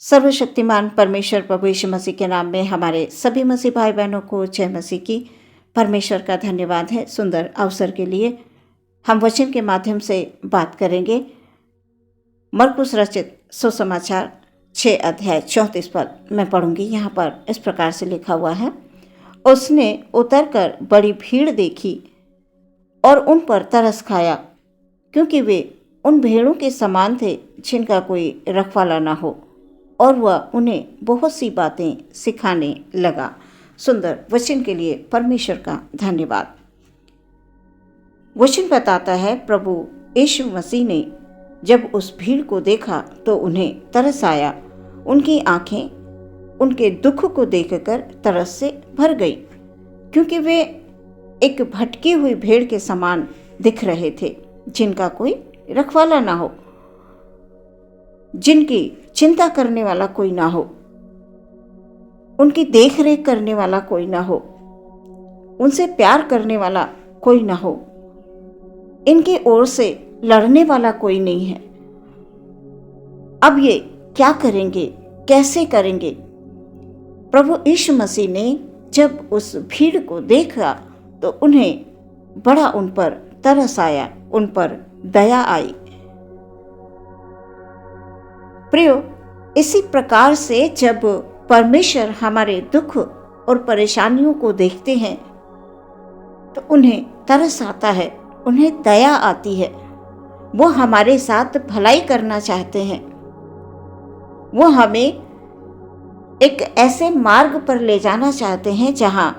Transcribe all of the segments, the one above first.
सर्वशक्तिमान परमेश्वर प्रभु यीशु मसीह के नाम में हमारे सभी मसीह भाई बहनों को जय मसीह की। परमेश्वर का धन्यवाद है सुंदर अवसर के लिए। हम वचन के माध्यम से बात करेंगे। मरकुस रचित सुसमाचार 6 अध्याय 34 पद मैं पढ़ूंगी। यहाँ पर इस प्रकार से लिखा हुआ है, उसने उतरकर बड़ी भीड़ देखी और उन पर तरस खाया, क्योंकि वे उन भेड़ों के समान थे जिनका कोई रखवाला ना हो, और वह उन्हें बहुत सी बातें सिखाने लगा। सुंदर वचन के लिए परमेश्वर का धन्यवाद। वचन बताता है, प्रभु यीशु मसीह ने जब उस भीड़ को देखा तो उन्हें तरस आया। उनकी आंखें उनके दुख को देखकर तरस से भर गई, क्योंकि वे एक भटकी हुई भेड़ के समान दिख रहे थे जिनका कोई रखवाला ना हो, जिनकी चिंता करने वाला कोई ना हो, उनकी देख रेख करने वाला कोई ना हो, उनसे प्यार करने वाला कोई ना हो, इनकी ओर से लड़ने वाला कोई नहीं है। अब ये क्या करेंगे, कैसे करेंगे? प्रभु यीशु मसीह ने जब उस भीड़ को देखा तो उन्हें बड़ा उन पर तरस आया, उन पर दया आई। प्रियो, इसी प्रकार से जब परमेश्वर हमारे दुख और परेशानियों को देखते हैं तो उन्हें तरस आता है, उन्हें दया आती है। वो हमारे साथ भलाई करना चाहते हैं। वो हमें एक ऐसे मार्ग पर ले जाना चाहते हैं जहां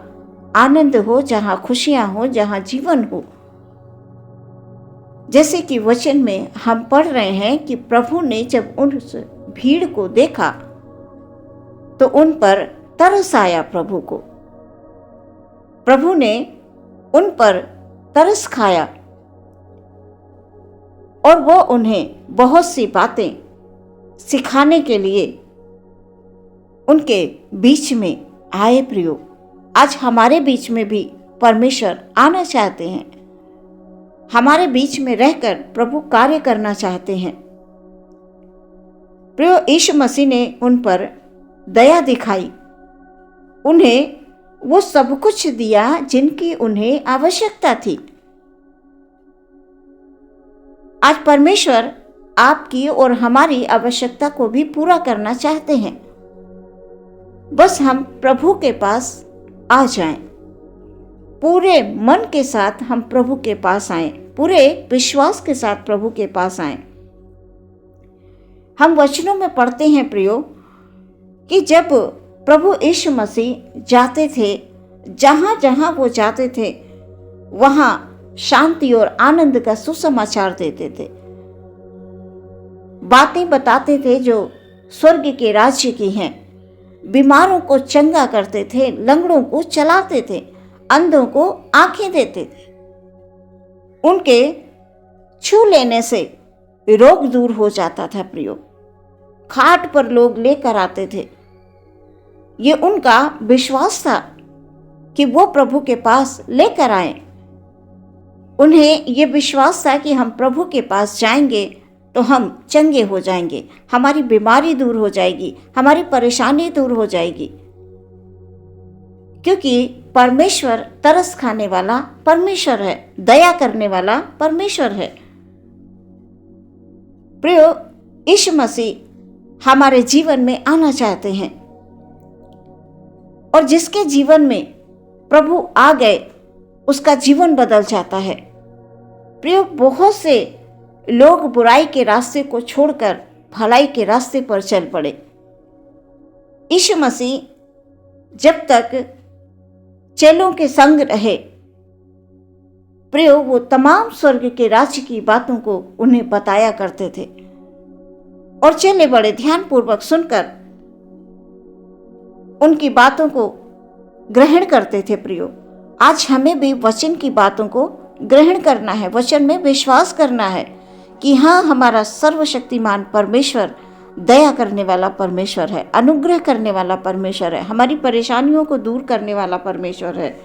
आनंद हो, जहां खुशियां हो, जहां जीवन हो। जैसे कि वचन में हम पढ़ रहे हैं कि प्रभु ने जब उस भीड़ को देखा तो उन पर तरस आया। प्रभु ने उन पर तरस खाया और वो उन्हें बहुत सी बातें सिखाने के लिए उनके बीच में आए। प्रियो, आज हमारे बीच में भी परमेश्वर आना चाहते हैं। हमारे बीच में रहकर प्रभु कार्य करना चाहते हैं। प्रियो, यीशु मसीह ने उन पर दया दिखाई, उन्हें वो सब कुछ दिया जिनकी उन्हें आवश्यकता थी। आज परमेश्वर आपकी और हमारी आवश्यकता को भी पूरा करना चाहते हैं। बस हम प्रभु के पास आ जाएं, पूरे मन के साथ हम प्रभु के पास आएं, पूरे विश्वास के साथ प्रभु के पास आएं। हम वचनों में पढ़ते हैं प्रियो कि जब प्रभु यीशु मसीह जाते थे, जहां जहां वो जाते थे वहां शांति और आनंद का सुसमाचार देते थे, बातें बताते थे जो स्वर्ग के राज्य की हैं। बीमारों को चंगा करते थे, लंगड़ों को चलाते थे, अंधों को आंखें देते थे। उनके छू लेने से रोग दूर हो जाता था। प्रियो, खाट पर लोग लेकर आते थे। ये उनका विश्वास था कि वो प्रभु के पास लेकर आए। उन्हें ये विश्वास था कि हम प्रभु के पास जाएंगे तो हम चंगे हो जाएंगे, हमारी बीमारी दूर हो जाएगी, हमारी परेशानी दूर हो जाएगी, क्योंकि परमेश्वर तरस खाने वाला परमेश्वर है, दया करने वाला परमेश्वर है। प्रियो, यीशु मसीह हमारे जीवन में आना चाहते हैं, और जिसके जीवन में प्रभु आ गए उसका जीवन बदल जाता है। प्रियो, बहुत से लोग बुराई के रास्ते को छोड़कर भलाई के रास्ते पर चल पड़े। यीशु मसीह जब तक चेलों के संग रहे, प्रियो, वो तमाम स्वर्ग के राज्य की बातों को उन्हें बताया करते थे, और चेले बड़े ध्यानपूर्वक सुनकर उनकी बातों को ग्रहण करते थे। प्रियो, आज हमें भी वचन की बातों को ग्रहण करना है, वचन में विश्वास करना है कि हाँ, हमारा सर्वशक्तिमान परमेश्वर दया करने वाला परमेश्वर है, अनुग्रह करने वाला परमेश्वर है, हमारी परेशानियों को दूर करने वाला परमेश्वर है,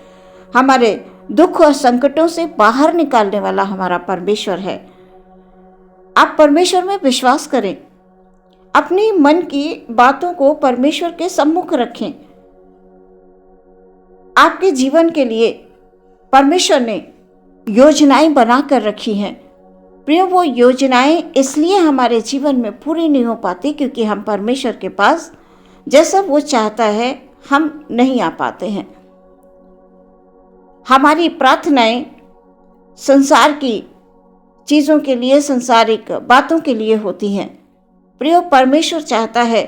हमारे दुख और संकटों से बाहर निकालने वाला हमारा परमेश्वर है। आप परमेश्वर में विश्वास करें, अपनी मन की बातों को परमेश्वर के सम्मुख रखें। आपके जीवन के लिए परमेश्वर ने योजनाएं बनाकर रखी हैं। प्रियो, वो योजनाएं इसलिए हमारे जीवन में पूरी नहीं हो पाती क्योंकि हम परमेश्वर के पास जैसा वो चाहता है हम नहीं आ पाते हैं। हमारी प्रार्थनाएं संसार की चीज़ों के लिए, संसारिक बातों के लिए होती हैं। प्रियो, परमेश्वर चाहता है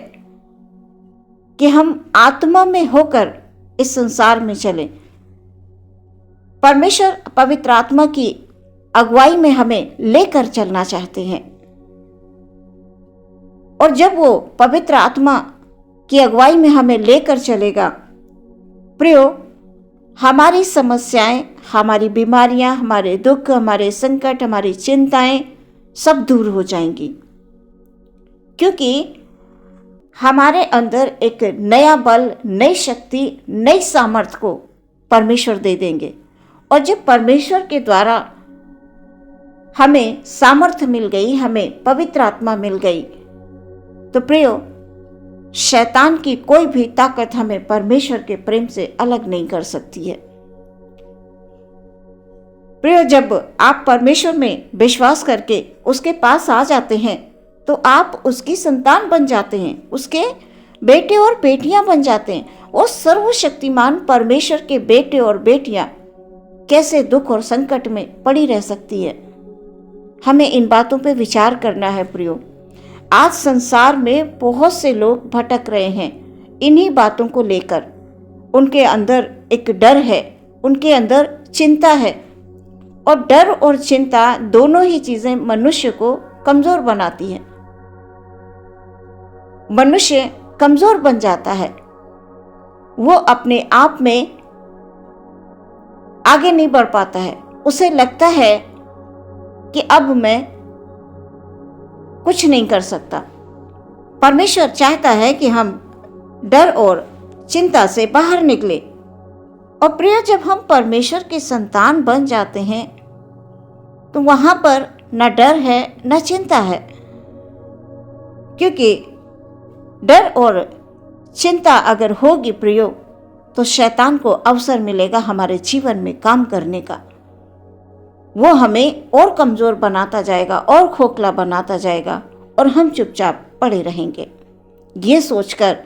कि हम आत्मा में होकर इस संसार में चलें। परमेश्वर पवित्र आत्मा की अगुवाई में हमें लेकर चलना चाहते हैं। और जब वो पवित्र आत्मा की अगुवाई में हमें लेकर चलेगा, प्रियो, हमारी समस्याएं, हमारी बीमारियां, हमारे दुख, हमारे संकट, हमारी चिंताएं सब दूर हो जाएंगी, क्योंकि हमारे अंदर एक नया बल, नई शक्ति, नई सामर्थ्य को परमेश्वर दे देंगे। और जब परमेश्वर के द्वारा हमें सामर्थ्य मिल गई, हमें पवित्र आत्मा मिल गई, तो प्रियो, शैतान की कोई भी ताकत हमें परमेश्वर के प्रेम से अलग नहीं कर सकती है। प्रियो, जब आप परमेश्वर में विश्वास करके उसके पास आ जाते हैं तो आप उसकी संतान बन जाते हैं, उसके बेटे और बेटियां बन जाते हैं। और सर्वशक्तिमान परमेश्वर के बेटे और बेटियां कैसे दुख और संकट में पड़ी रह सकती है? हमें इन बातों पे विचार करना है। प्रियो, आज संसार में बहुत से लोग भटक रहे हैं इन्हीं बातों को लेकर। उनके अंदर एक डर है, उनके अंदर चिंता है, और डर और चिंता दोनों ही चीजें मनुष्य को कमजोर बनाती हैं। मनुष्य कमजोर बन जाता है, वो अपने आप में आगे नहीं बढ़ पाता है। उसे लगता है कि अब मैं कुछ नहीं कर सकता। परमेश्वर चाहता है कि हम डर और चिंता से बाहर निकले। और प्रिय, जब हम परमेश्वर के संतान बन जाते हैं तो वहां पर न डर है न चिंता है, क्योंकि डर और चिंता अगर होगी प्रियो, तो शैतान को अवसर मिलेगा हमारे जीवन में काम करने का। वो हमें और कमजोर बनाता जाएगा और खोखला बनाता जाएगा, और हम चुपचाप पड़े रहेंगे ये सोचकर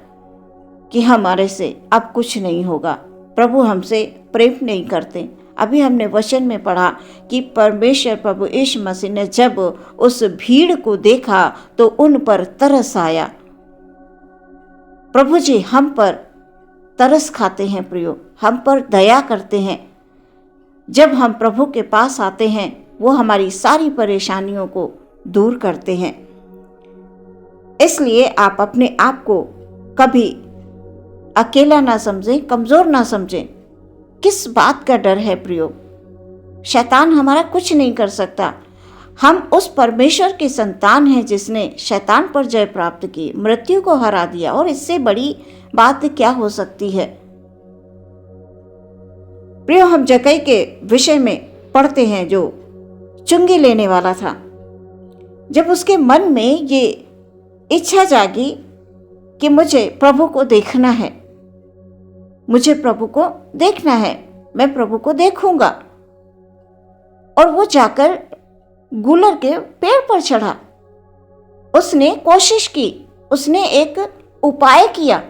कि हमारे से अब कुछ नहीं होगा, प्रभु हमसे प्रेम नहीं करते। अभी हमने वचन में पढ़ा कि परमेश्वर प्रभु यीशु मसीह ने जब उस भीड़ को देखा तो उन पर तरस आया। प्रभु जी हम पर तरस खाते हैं प्रियो, हम पर दया करते हैं। जब हम प्रभु के पास आते हैं वो हमारी सारी परेशानियों को दूर करते हैं। इसलिए आप अपने आप को कभी अकेला ना समझें, कमजोर ना समझें। किस बात का डर है प्रियो? शैतान हमारा कुछ नहीं कर सकता। हम उस परमेश्वर के संतान हैं जिसने शैतान पर जय प्राप्त की, मृत्यु को हरा दिया, और इससे बड़ी बात क्या हो सकती है? प्रियो, हम जक्कई के विषय में पढ़ते हैं जो चुंगी लेने वाला था। जब उसके मन में ये इच्छा जागी कि मुझे प्रभु को देखना है, मुझे प्रभु को देखना है, मैं प्रभु को देखूंगा, और वो जाकर गूलर के पेड़ पर चढ़ा। उसने कोशिश की, उसने एक उपाय किया।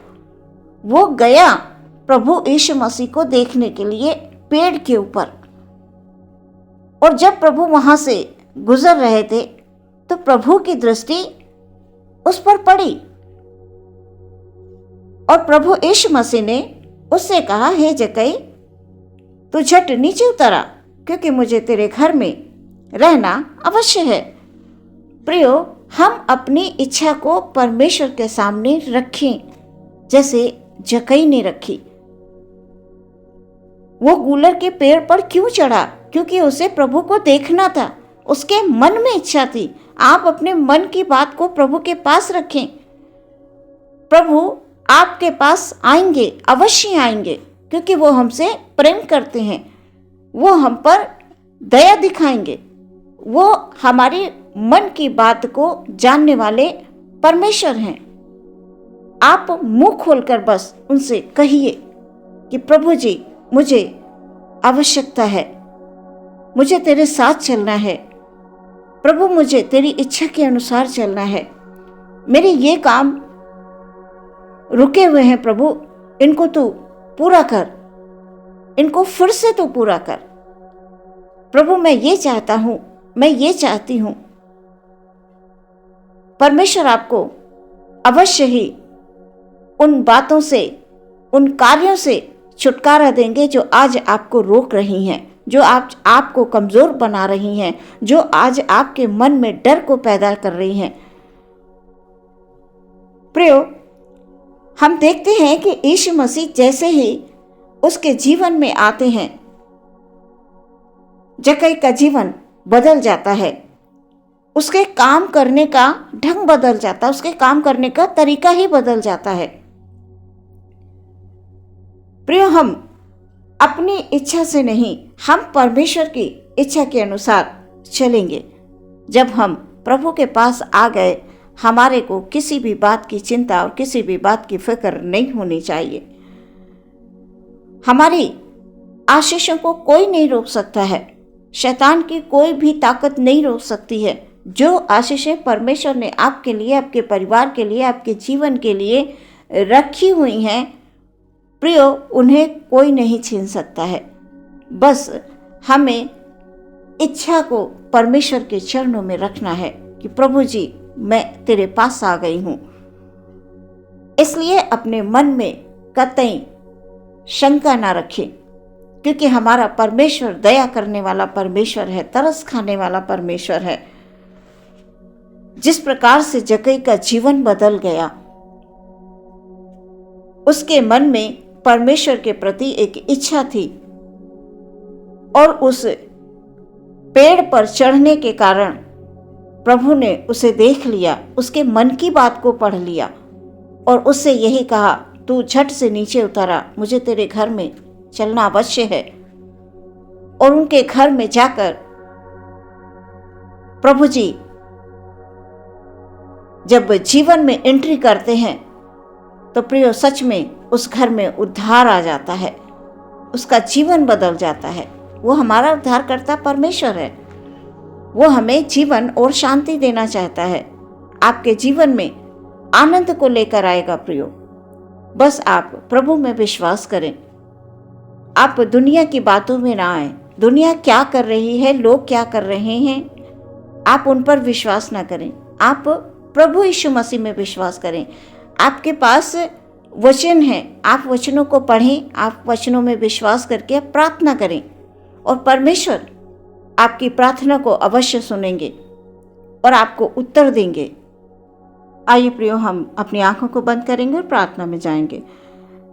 वो गया प्रभु यीशु मसीह को देखने के लिए पेड़ के ऊपर। और जब प्रभु वहां से गुजर रहे थे तो प्रभु की दृष्टि उस पर पड़ी, और प्रभु यीशु मसीह ने उससे कहा, हे जक्कई, तू झट नीचे उतरा, क्योंकि मुझे तेरे घर में रहना अवश्य है। प्रियो, हम अपनी इच्छा को परमेश्वर के सामने रखें जैसे जक्कई ने रखी। वो गूलर के पेड़ पर क्यों चढ़ा? क्योंकि उसे प्रभु को देखना था, उसके मन में इच्छा थी। आप अपने मन की बात को प्रभु के पास रखें, प्रभु आपके पास आएंगे, अवश्य आएंगे, क्योंकि वो हमसे प्रेम करते हैं। वो हम पर दया दिखाएंगे, वो हमारी मन की बात को जानने वाले परमेश्वर हैं। आप मुंह खोलकर बस उनसे कहिए कि प्रभु जी, मुझे आवश्यकता है, मुझे तेरे साथ चलना है। प्रभु, मुझे तेरी इच्छा के अनुसार चलना है। मेरे ये काम रुके हुए हैं प्रभु, इनको तू पूरा कर, इनको फिर से तू पूरा कर। प्रभु, मैं ये चाहता हूं, मैं ये चाहती हूं। परमेश्वर आपको अवश्य ही उन बातों से, उन कार्यों से छुटकारा देंगे जो आज आपको रोक रही हैं, जो आपको कमजोर बना रही हैं, जो आज आपके मन में डर को पैदा कर रही हैं। प्रियो, हम देखते हैं कि यीशु मसीह जैसे ही उसके जीवन में आते हैं, जक्कई का जीवन बदल जाता है। उसके काम करने का ढंग बदल जाता है, उसके काम करने का तरीका ही बदल जाता है। प्रियो, हम अपनी इच्छा से नहीं, हम परमेश्वर की इच्छा के अनुसार चलेंगे। जब हम प्रभु के पास आ गए, हमारे को किसी भी बात की चिंता और किसी भी बात की फिक्र नहीं होनी चाहिए। हमारी आशीषों को कोई नहीं रोक सकता है, शैतान की कोई भी ताकत नहीं रोक सकती है। जो आशीषें परमेश्वर ने आपके लिए, आपके परिवार के लिए, आपके जीवन के लिए रखी हुई हैं, प्रियो, उन्हें कोई नहीं छीन सकता है। बस हमें इच्छा को परमेश्वर के चरणों में रखना है कि प्रभु जी, मैं तेरे पास आ गई हूं। इसलिए अपने मन में कतई शंका ना रखें, क्योंकि हमारा परमेश्वर दया करने वाला परमेश्वर है, तरस खाने वाला परमेश्वर है। जिस प्रकार से जक्कई का जीवन बदल गया, उसके मन में परमेश्वर के प्रति एक इच्छा थी और उस पेड़ पर चढ़ने के कारण प्रभु ने उसे देख लिया, उसके मन की बात को पढ़ लिया और उससे यही कहा, तू झट से नीचे उतरा, मुझे तेरे घर में चलना अवश्य है। और उनके घर में जाकर प्रभु जी जब जीवन में एंट्री करते हैं तो प्रियो, सच में उस घर में उद्धार आ जाता है, उसका जीवन बदल जाता है। वो हमारा उद्धारकर्ता परमेश्वर है, वो हमें जीवन और शांति देना चाहता है, आपके जीवन में आनंद को लेकर आएगा। प्रियो, बस आप प्रभु में विश्वास करें, आप दुनिया की बातों में ना आए। दुनिया क्या कर रही है, लोग क्या कर रहे हैं, आप उन पर विश्वास ना करें। आप प्रभु यीशु मसीह में विश्वास करें। आपके पास वचन है, आप वचनों को पढ़ें, आप वचनों में विश्वास करके प्रार्थना करें और परमेश्वर आपकी प्रार्थना को अवश्य सुनेंगे और आपको उत्तर देंगे। आइए प्रियो, हम अपनी आंखों को बंद करेंगे और प्रार्थना में जाएंगे।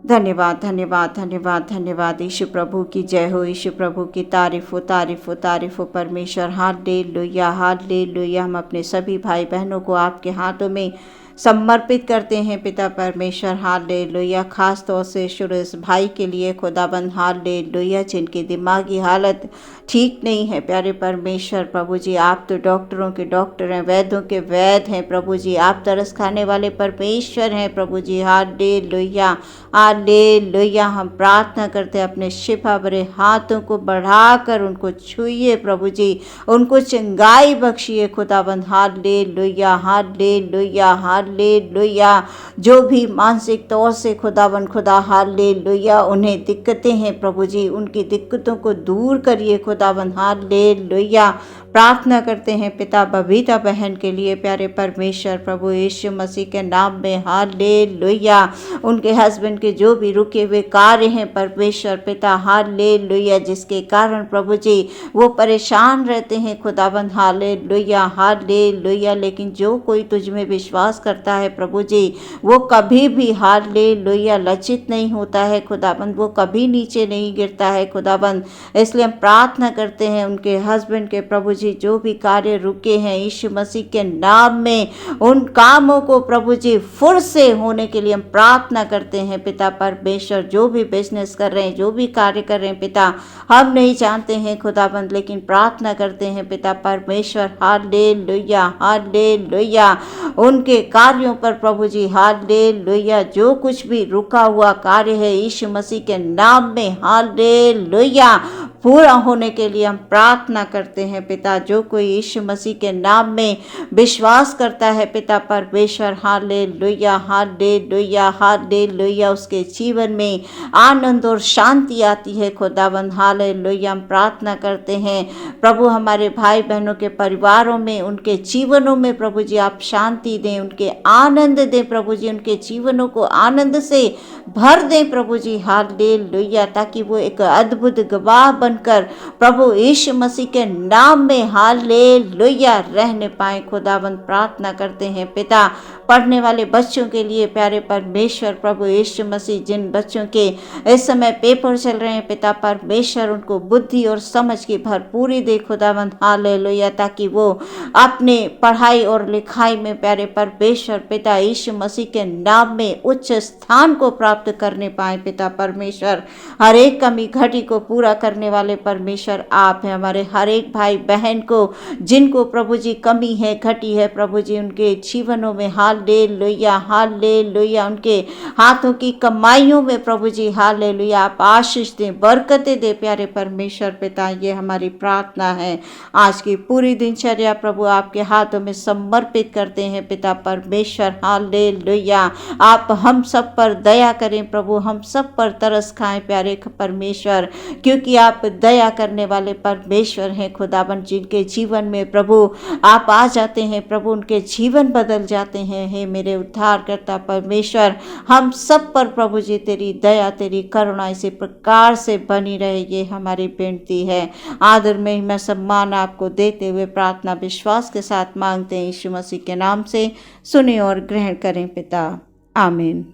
धन्यवाद, धन्यवाद, धन्यवाद, धन्यवाद। यीशु प्रभु की जय हो, यीशु प्रभु की तारीफ हो, तारीफ हो, तारीफ हो परमेश्वर। Hallelujah, hallelujah. हम अपने सभी भाई बहनों को आपके हाथों में समर्पित करते हैं पिता परमेश्वर। हालेलुया। खास तौर से सुरेश भाई के लिए खुदाबंद, हालेलुया, जिनकी दिमागी हालत ठीक नहीं है प्यारे परमेश्वर। प्रभु जी, आप तो डॉक्टरों के डॉक्टर हैं, वैद्यों के वैद्य हैं प्रभु जी, आप तरस खाने वाले परमेश्वर हैं प्रभु जी। Hallelujah, hallelujah. हम प्रार्थना करते हैं, अपने शिफा भरे हाथों को बढ़ाकर उनको छुइए प्रभु जी, उनको चंगाई बख्शिए खुदाबंद। Hallelujah, hallelujah, hallelujah. जो भी मानसिक तौर से खुदाबंद खुदा, हालेलुया, उन्हें दिक्कतें हैं प्रभु जी, उनकी दिक्कतों को दूर करिए खुदाबंद। हालेलुया। प्रार्थना करते हैं पिता बबीता बहन के लिए प्यारे परमेश्वर प्रभु यीशु मसीह के नाम में। हालेलुया। उनके हस्बैंड के जो भी रुके हुए कार्य हैं परमेश्वर पिता, हालेलुया, जिसके कारण प्रभु जी वो परेशान रहते हैं खुदाबंद। Hallelujah, hallelujah. लेकिन जो कोई तुझ में विश्वास करता है प्रभु जी, वो कभी भी हालेलुया लज्जित नहीं होता है खुदाबंद, वो कभी नीचे नहीं गिरता है खुदाबंद। इसलिए हम प्रार्थना करते हैं उनके हस्बैंड के प्रभु जी, जी जो भी कार्य रुके हैं यीशु मसीह के नाम में उन कामों को प्रभु जी फिर से होने के लिए हम प्रार्थना करते हैं पिता परमेश्वर। जो भी बिजनेस कर रहे हैं, जो भी कार्य कर रहे हैं पिता, हम नहीं जानते हैं खुदाबंद, लेकिन प्रार्थना करते हैं पिता परमेश्वर। Hallelujah hallelujah. उनके कार्यों पर प्रभु जी हालेलुया, जो कुछ भी रुका हुआ कार्य है यीशु मसीह के नाम में हालेलुया पूरा होने के लिए हम प्रार्थना करते हैं पिता। जो कोई यीशु मसीह के नाम में विश्वास करता है पिता परमेश्वर, हालेलुया हालेलुया हालेलुया, उसके जीवन में आनंद और शांति आती है खुदाबंद। हालेलुया। हम प्रार्थना करते हैं प्रभु हमारे भाई बहनों के परिवारों में, उनके जीवनों में प्रभु जी आप शांति दें, उनके आनंद दें प्रभु जी, उनके जीवनों को आनंद से भर दें प्रभु जी। हालेलुया। ताकि वो एक अद्भुत गवाह बनकर प्रभु यीशु मसीह के नाम में हालेलुया रहने पाए खुदाबंद। प्रार्थना करते हैं पिता पढ़ने वाले बच्चों के लिए प्यारे परमेश्वर प्रभु यीशु मसीह, जिन बच्चों के इस समय पेपर चल रहे हैं पिता परमेश्वर, उनको बुद्धि और समझ की भरपूरी दे खुदाबंद। हालेलुया। ताकि वो अपने पढ़ाई और लिखाई में प्यारे परमेश्वर पिता यीशु मसीह के नाम में उच्च स्थान को प्राप्त करने पाए पिता परमेश्वर। हर एक कमी घटी को पूरा करने वाले परमेश्वर आप हैं। हमारे हर एक भाई बहन को जिनको प्रभु जी कमी है, घटी है प्रभु जी, उनके जीवनों में हालेलुया हालेलुया, उनके हाथों की कमाइयों में प्रभु जी हालेलुया आप आशीष दें, बरकतें दे प्यारे परमेश्वर पिता। ये हमारी प्रार्थना है। आज की पूरी दिनचर्या प्रभु आपके हाथों में समर्पित करते हैं पिता परमेश्वर। हालेलुया। आप हम सब पर दया करें प्रभु, हम सब पर तरस खाएं प्यारे परमेश्वर, क्योंकि आप दया करने वाले परमेश्वर हैं खुदाबंद। जिनके जीवन में प्रभु आप आ जाते हैं प्रभु, उनके जीवन बदल जाते हैं। हे मेरे उद्धारकर्ता परमेश्वर, हम सब पर प्रभु जी तेरी दया तेरी करुणा इसी प्रकार से बनी रहे, ये हमारी विनती है। आदर में मैं सम्मान आपको देते हुए प्रार्थना विश्वास के साथ मांगते हैं यीशु मसीह के नाम से। सुने और ग्रहण करें पिता। आमीन।